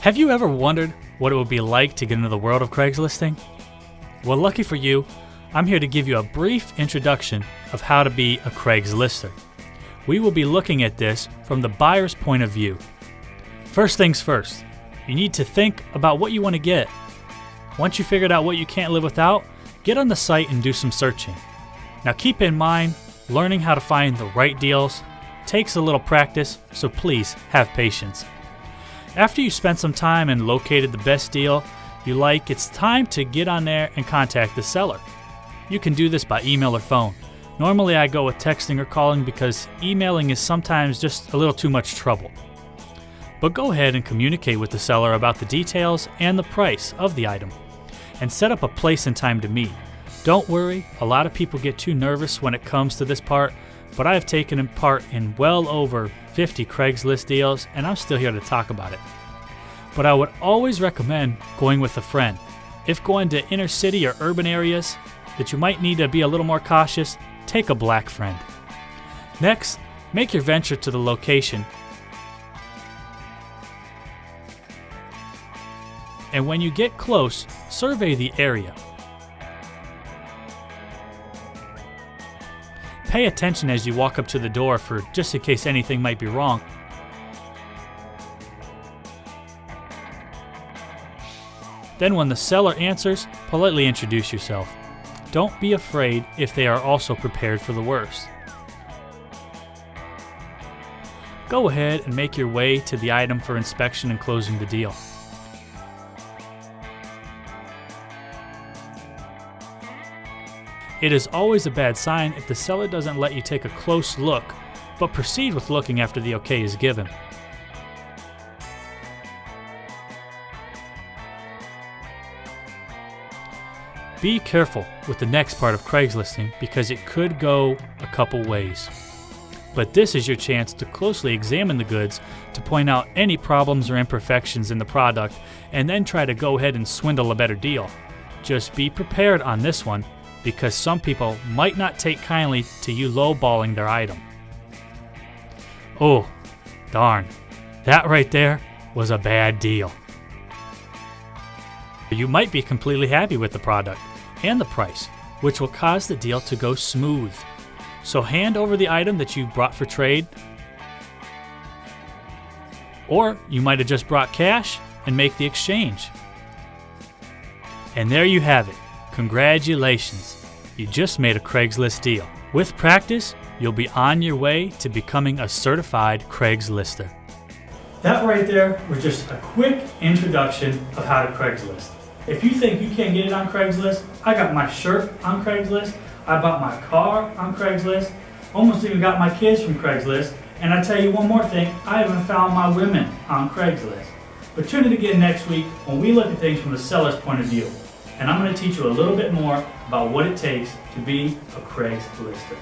Have you ever wondered what it would be like to get into the world of Craigslisting? Well, lucky for you, I'm here to give you a brief introduction of how to be a Craigslister. We will be looking at this from the buyer's point of view. First things first, you need to think about what you want to get. Once you figured out what you can't live without, get on the site and do some searching. Now keep in mind, learning how to find the right deals takes a little practice, so please have patience. After you spent some time and located the best deal you like, it's time to get on there and contact the seller. You can do this by email or phone. Normally I go with texting or calling because emailing is sometimes just a little too much trouble. But go ahead and communicate with the seller about the details and the price of the item, and set up a place and time to meet. Don't worry, a lot of people get too nervous when it comes to this part, but I have taken part in well over 50 Craigslist deals, and I'm still here to talk about it. But I would always recommend going with a friend. If going to inner city or urban areas that you might need to be a little more cautious, take a black friend. Next, make your venture to the location. And when you get close, survey the area. Pay attention as you walk up to the door for just in case anything might be wrong. Then when the seller answers, politely introduce yourself. Don't be afraid if they are also prepared for the worst. Go ahead and make your way to the item for inspection and closing the deal. It is always a bad sign if the seller doesn't let you take a close look, but proceed with looking after the okay is given. Be careful with the next part of Craigslisting because it could go a couple ways. But this is your chance to closely examine the goods to point out any problems or imperfections in the product and then try to go ahead and swindle a better deal. Just be prepared on this one, because some people might not take kindly to you lowballing their item. Oh, darn. That right there was a bad deal. You might be completely happy with the product and the price, which will cause the deal to go smooth. So hand over the item that you brought for trade, or you might have just brought cash and make the exchange. And there you have it. Congratulations, you just made a Craigslist deal. With practice, you'll be on your way to becoming a certified Craigslister. That right there was just a quick introduction of how to Craigslist. If you think you can't get it on Craigslist, I got my shirt on Craigslist, I bought my car on Craigslist, almost even got my kids from Craigslist, and I tell you one more thing, I even found my women on Craigslist. But tune in again next week when we look at things from the seller's point of view. And I'm going to teach you a little bit more about what it takes to be a Craigslister.